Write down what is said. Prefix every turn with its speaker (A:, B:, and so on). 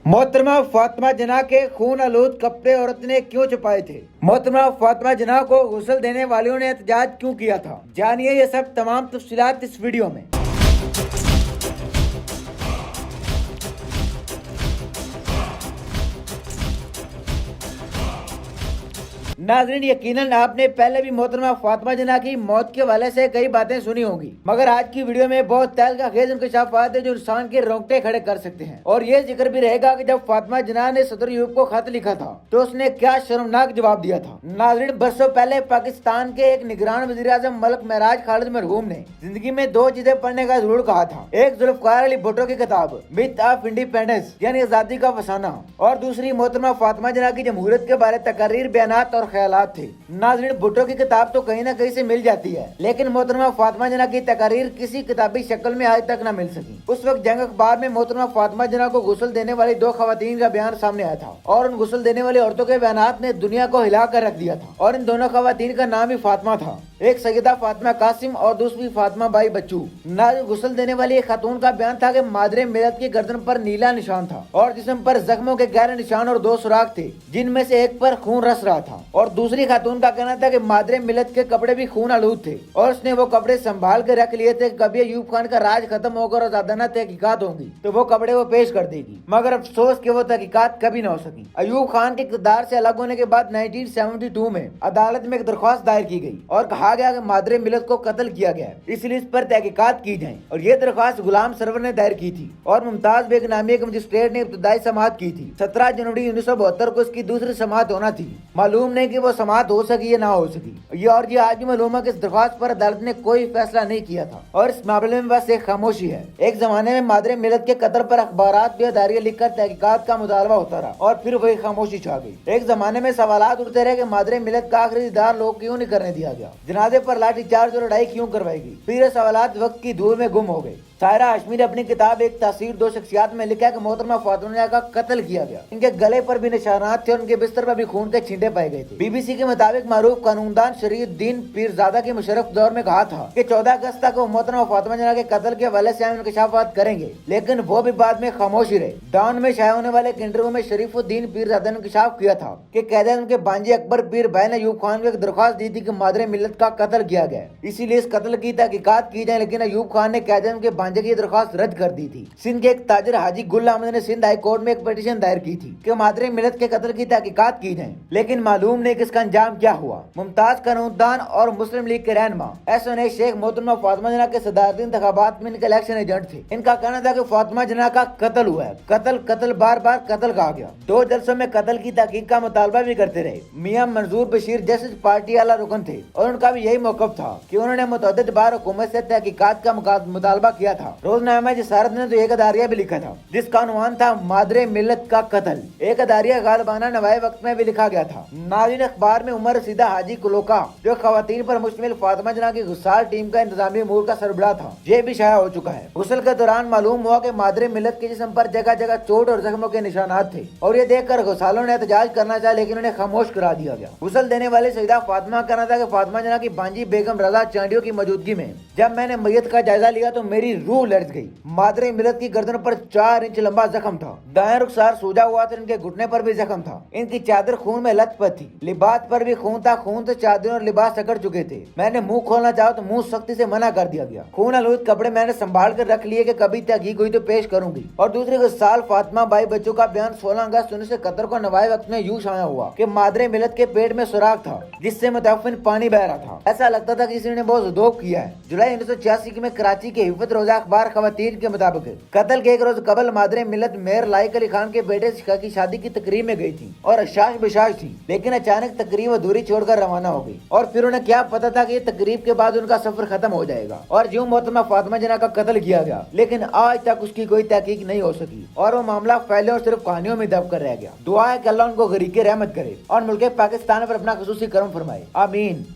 A: मोहतरमा फातिमा जना के खून आलूद कपड़े औरत ने क्यों छुपाए थे? मोहतरमा फातिमा जना को गुस्ल देने वालों ने एहतजाज क्यों किया था? जानिए ये सब तमाम तफसीलात इस वीडियो में। नाज़रीन, यकीनन आपने पहले भी मोहतरमा फातिमा जना की मौत के हवाले से कई बातें सुनी होंगी, मगर आज की वीडियो में बहुत तहलका-खेज इंकशाफात है जो इंसान के रोंगटे खड़े कर सकते हैं। और ये जिक्र भी रहेगा कि जब फातिमा जना ने सदर यूप को खत लिखा था तो उसने क्या शर्मनाक जवाब दिया था। नाज़रीन, बरसों पहले पाकिस्तान के एक निगरान वज़ीर-ए-आज़म मलिक महराज खालिद मरहूम ने जिंदगी में दो चीजें पढ़ने का जरूर कहा था। एक जुल्फ़िकार अली भुट्टो की किताब मिथ ऑफ इंडिपेंडेंस यानी आजादी का फसाना, और दूसरी मोहतरमा फातिमा जना की जमहूरियत के बारे तकरीर, बयानात और ख्यालात थे। नाज़रीन, भुट्टो की किताब तो कहीं ना कहीं से मिल जाती है, लेकिन मोहतरमा फातिमा जना की तकरीर किसी किताबी शक्ल में आज तक न मिल सकी। उस वक्त जंग अखबार में मोहतरमा फातिमा जना को गुस्ल देने वाली दो खवातीन का बयान सामने आया था, और उन गुस्ल देने वाली औरतों के बयानात ने दुनिया को हिला कर रख दिया था। और इन दोनों खवातीन का नाम ही फातिमा था, एक सैयदा फातिमा कासिम और दूसरी फातिमा बाई बच्चू। गुस्ल देने वाली एक खातून का बयान था कि मादरे मिलत की गर्दन पर नीला निशान था और जिस्म पर जख्मों के गहरे निशान और दो सुराख थे जिनमें से एक पर खून रस रहा था। और दूसरी खातून का कहना था कि मादरे मिलत के कपड़े भी खून आलूद थे और उसने वो कपड़े संभाल कर रख लिए थे। कभी अयूब खान का राज खत्म होकर आजादाना तहकीकात होंगी तो वो कपड़े वो पेश कर देगी, मगर अफसोस कि वो तहकीकात कभी न हो सकी। अयूब खान के किरदार से अलग होने के बाद 1972 में अदालत में एक दरख्वास्त दायर की गई और कहा गया कि मादरे मिलत को कत्ल किया गया है, इसलिए इस पर तहकीकात की जाए। और ये दरख्वास्त गुलाम सरवर ने दायर की थी और मुमताज बेग नामी एक मजिस्ट्रेट ने इब्तदाई समाअत की थी। 17 जनवरी 1972 को इसकी दूसरी समाअत होना थी। मालूम नहीं कि वो समाअत हो सकी या ना हो सकी। ये आज भी मालूम है कि इस दरख्वास्त पर अदालत ने कोई फैसला नहीं किया था और इस मामले में बस एक खामोशी है। एक जमाने में मादरे मिलत के कत्ल पर अखबारात बेदारियां लिखकर तहकीकात का मुतालबा होता रहा और फिर वही खामोशी छा गई। एक जमाने में सवालात उठते रहे कि मादरे मिलत का आखिरी दीदार लोग क्यों नहीं करने दिया गया, जनाजे पर लाठीचार्ज और लड़ाई क्यों करवाएगी। फिर ये सवालात वक्त की धूल में गुम हो गए। सायरा हाशमी ने अपनी किताब एक तासीर दो शख्सियात में लिखा कि मोहतरमा फातिमा का कत्ल किया गया। इनके गले पर भी निशानात थे और उनके बिस्तर पर भी खून के छींटे पाए गए थे। बीबीसी के मुताबिक मारूफ कानूनदान शरीउद्दीन पीरजादा के मुशर्रफ दौर में कहा था कि 14 अगस्त तक वो मोहतरमा फातिमा जना के कत्ल के हवाले से इंकशाफात करेंगे, लेकिन वो भी बाद में खामोशी रहे। डॉन में शाया होने वाले एक इंटरव्यू में शरीफुद्दीन पीरजादा ने इंकशाफ किया था कि कैद उनके बांजी अकबर पीर भाई ने अयूब खान को एक दरख्वास्त दी थी कि मादरे मिलत का कत्ल किया गया, इसीलिए इस कत्ल की तहकीकात की जाए। लेकिन अयूब खान ने कैद उनके बांजे की दरख्वास्त कर दी थी। सिंध के एक ताजर हाजी गुल अहमद ने सिंध हाई कोर्ट में एक पिटीशन दायर की थी कि मादरे मिलत के कत्ल की तहकीकात की जाए, लेकिन मालूम नहीं कि इसका अंजाम क्या हुआ। मुमताज कानूनदान और मुस्लिम लीग के रहनुमा एस शेख मोहतरमा फातिमा जना के सदारती इंतखाबात में इनके इलेक्शन एजेंट थे। इनका कहना था कि फातिमा जना का कत्ल हुआ है, कत्ल बार बार कत्ल कहा गया। 2 जलसों में कत्ल की तहकीक का मुतालबा भी करते रहे। मियां मंजूर बशीर जस्टिस पार्टी आला रुकन थे और उनका भी यही मौकफ था कि उन्होंने मुतअद्दिद बार हुकूमत से तहकीकात का मुतालबा किया था। रोजनामा जिसारत ने तो एक अदारिया भी लिखा था जिसका उन्वान था मादरे मिलत का कत्ल। एक अदारिया गालिबाना नवाए वक्त में भी लिखा गया था। नाज़रीन, अखबार में उमर रसीदा हाजी कुलोका जो खवातीन पर मुश्तमिल फातिमा जना की गुस्सार टीम का इंतजामी अमूर का सरबराह था, ये भी शाया हो चुका है। गुस्ल के दौरान मालूम हुआ कि मादरे मिलत के जिस्म पर जगह जगह चोट और जख्मों के निशानात थे और ये देखकर गुस्सालों ने एहतजाज करना चाहा, लेकिन उन्हें खामोश करा दिया गया। गुस्ल देने वाले सैयदा फातिमा का कहना था कि फातिमा जना की बांजी बेगम रजा चांडियों की मौजूदगी में जब मैंने मैयत का जायजा लिया तो मेरी रूह लर्ज गई। मादरे मिलत की गर्दन पर 4 इंच लंबा जख्म था, दाएं रुखसार सूजा हुआ था, इनके घुटने पर भी जख्म था, इनकी चादर खून में लथपथ थी, लिबास पर भी खून था, खून से चादर और लिबास सकड़ चुके थे। मैंने मुंह खोलना चाहा तो मुंह सख्ती से मना कर दिया गया। खून आलूद कपड़े मैंने संभाल कर रख लिए कि कभी तहकीक हुई तो पेश करूंगी। और दूसरे साल फातिमा बाई बच्चों का बयान 16 अगस्त 1971 को नवाए वक्त में यूं शाया हुआ कि मादरे मिलत के पेट में सुराख था जिससे मुतअफ्फिन पानी बह रहा था। ऐसा लगता था कि किसी ने बहुत ज़ोक किया है। जुलाई 1986 में कराची के हिफत रोजा अखबार खवातीन के मुताबिक कत्ल के एक रोज कबल मादरे मिलत मेयर लाइक अली खान के बेटे शिखा की शादी की तकरीब में गई थी और अशाश बिशाश थी, लेकिन अचानक तकरीब अधूरी छोड़कर रवाना हो गई। और फिर उन्हें क्या पता था कि तकरीब के बाद उनका सफर खत्म हो जाएगा और यूं मोहतरमा फातिमा जना का कत्ल किया गया, लेकिन आज तक उसकी कोई तहकीक नहीं हो सकी और वो मामला फैले और सिर्फ कहानियों में दब कर रह गया। दुआ है कि अल्लाह उनको गरीके रहमत करे और मुल्क पाकिस्तान पर अपना खसूसी करम फरमाए। आमीन।